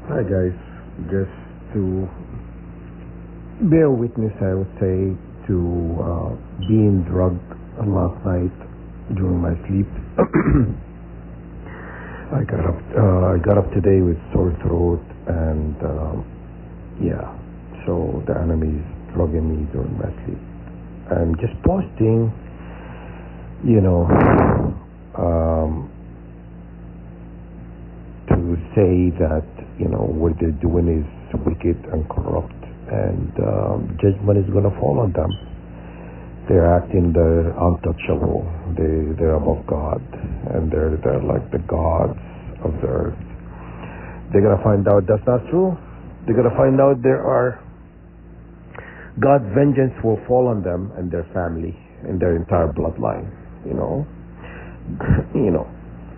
Hi guys, just to bear witness, I would say, to being drugged last night during my sleep. I got up today with sore throat, and yeah, so the enemy is drugging me during my sleep. I'm just posting, to say that what they're doing is wicked and corrupt, and judgment is going to fall on them. They're acting the untouchable. They're above God, and they're like the gods of the earth. They're going to find out that's not true. They're going to find out God's vengeance will fall on them and their family and their entire bloodline.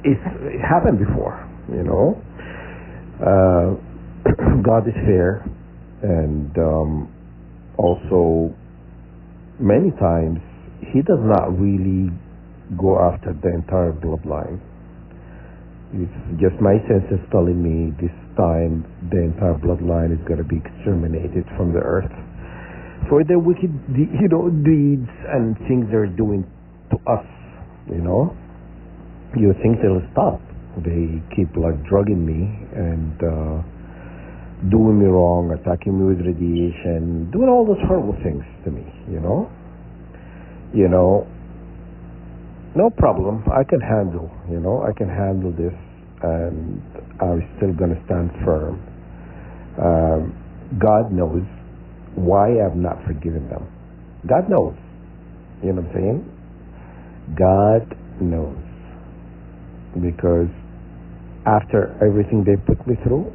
It happened before. God is fair, and also many times He does not really go after the entire bloodline. It's just my senses telling me this time the entire bloodline is going to be exterminated from the earth for their wicked, deeds and things they're doing to us. You think they'll stop? They keep drugging me and doing me wrong, attacking me with radiation, doing all those horrible things to me. No problem. I can handle. I can handle this, and I'm still gonna stand firm. God knows why I've not forgiven them. God knows. You know what I'm saying? God knows. Because after everything they put me through,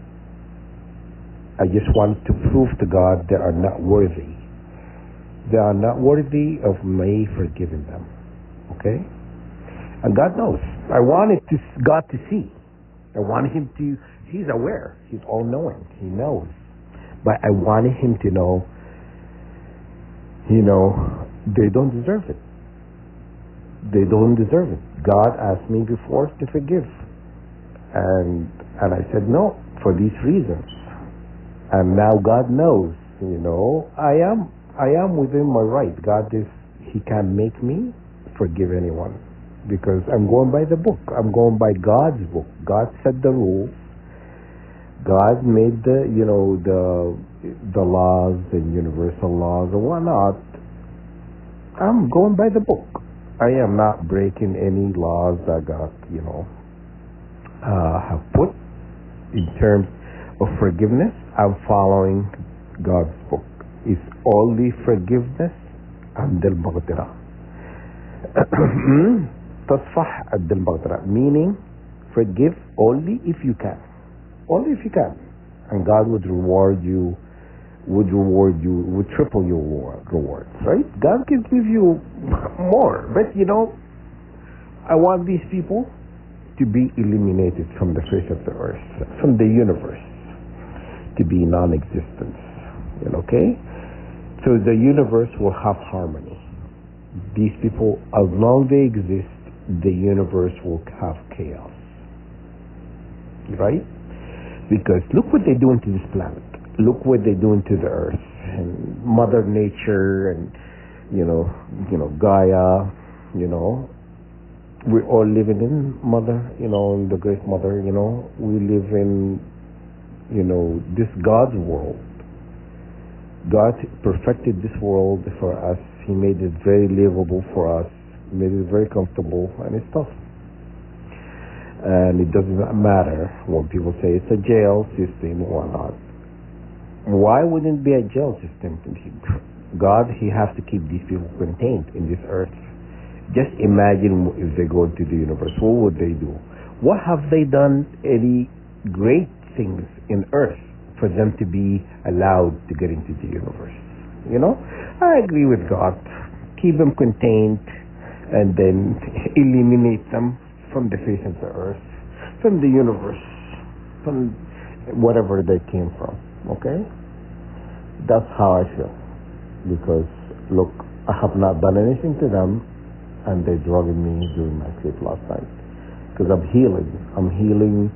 I just want to prove to God they are not worthy. They are not worthy of me forgiving them. Okay? And God knows. I wanted God to see. I wanted Him to, He's aware. He's all-knowing. He knows. But I wanted Him to know, they don't deserve it. They don't deserve it. God asked me before to forgive. And I said no, for these reasons. And now God knows, I am within my right. God He can't make me forgive anyone, because I'm going by the book. I'm going by God's book. God set the rules. God made the laws and universal laws and whatnot. I'm going by the book. I am not breaking any laws that God, have put in terms of forgiveness. I'm following God's book. It's only forgiveness and al-maghfirah. Tasfah al-maghfirah, meaning forgive only if you can. Only if you can. And God would reward you, would triple your rewards, right? God can give you more. But I want these people to be eliminated from the face of the earth, from the universe, to be non-existent. Okay? So the universe will have harmony. These people, as long as they exist, the universe will have chaos. Right? Because look what they're doing to this planet. Look what they're doing to the earth and Mother Nature and Gaia. We're all living in Mother, in the Great Mother. We live in this God's world. God perfected this world for us. He made it very livable for us. Made it very comfortable, and it's tough. And it doesn't matter when people say it's a jail system or not. Why wouldn't it be a jail system? God, He has to keep these people contained in this earth. Just imagine if they go into the universe. What would they do? What have they done any great things in earth for them to be allowed to get into the universe? I agree with God. Keep them contained and then eliminate them from the face of the earth, from the universe, from whatever they came from. Okay? That's how I feel. Because, look, I have not done anything to them, and they're drugging me during my sleep last night. Because I'm healing.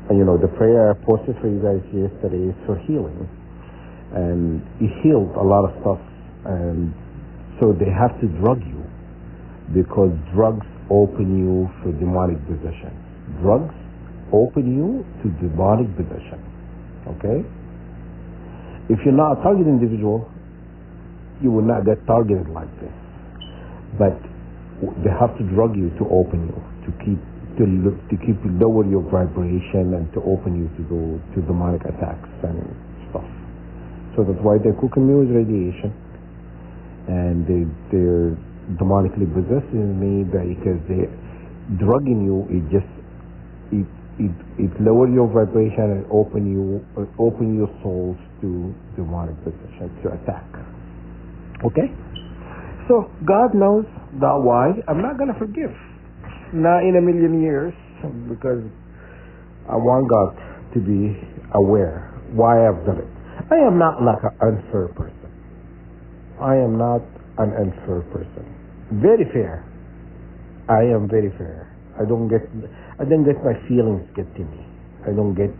the prayer I posted for you guys yesterday is for healing. And it healed a lot of stuff. And so they have to drug you because drugs open you for demonic possession. Drugs open you to demonic possession. Okay? If you're not a target individual, you will not get targeted like this. But they have to drug you to open you, to keep lower your vibration and to open you to go to demonic attacks and stuff. So that's why they're cooking me with radiation, and they're demonically possessing me because they're drugging you. It lower your vibration and open your souls to demonic possession, to attack. Okay? So God knows that why I'm not gonna forgive. Not in a million years, because I want God to be aware why I've done it. I am not like an unfair person. I am not an unfair person. Very fair. I am very fair. I don't get my feelings get to me. I don't get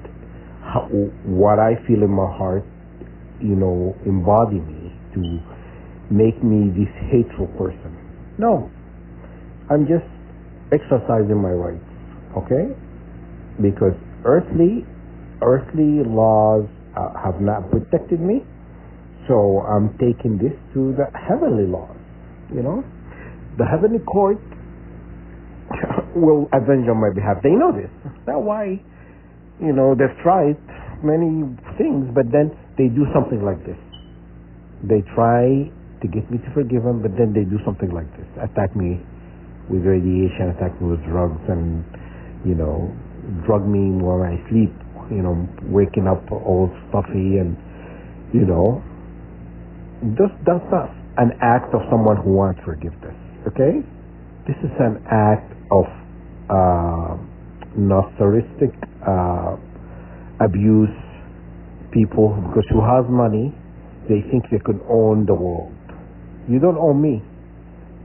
what I feel in my heart, embody me to make me this hateful person. No. I'm just exercising my rights, okay? Because earthly laws have not protected me, so I'm taking this to the heavenly laws, The heavenly court will avenge on my behalf. They know this. That's why, they've tried many things, but then they do something like this. They try to get me to forgive them, but then they do something like this. Attack me with radiation, attack me with drugs, and drug me while I sleep, waking up all stuffy, and that's not an act of someone who wants forgiveness. Okay, this is an act of narcissistic abuse people, because who has money, they think they can own the world. You don't own me.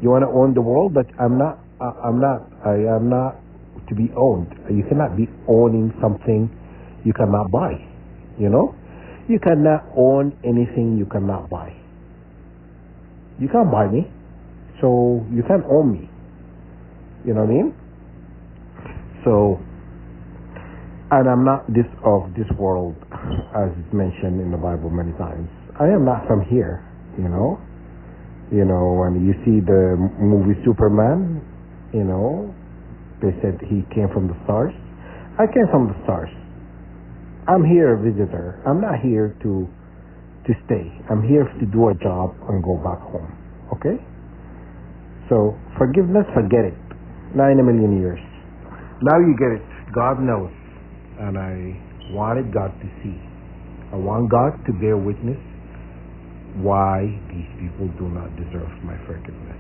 You want to own the world, but I am not to be owned. You cannot be owning something you cannot buy. You cannot own anything you cannot buy. You can't buy me, so you can't own me. You know what I mean? So, and I'm not of this world, as is mentioned in the Bible many times. I am not from here. When you see the movie Superman, they said he came from the stars. I came from the stars. I'm here a visitor. I'm not here to stay. I'm here to do a job and go back home. Okay? So, forgiveness, forget it. Not in a million years. Now you get it. God knows. And I wanted God to see. I want God to bear witness why these people do not deserve my forgiveness.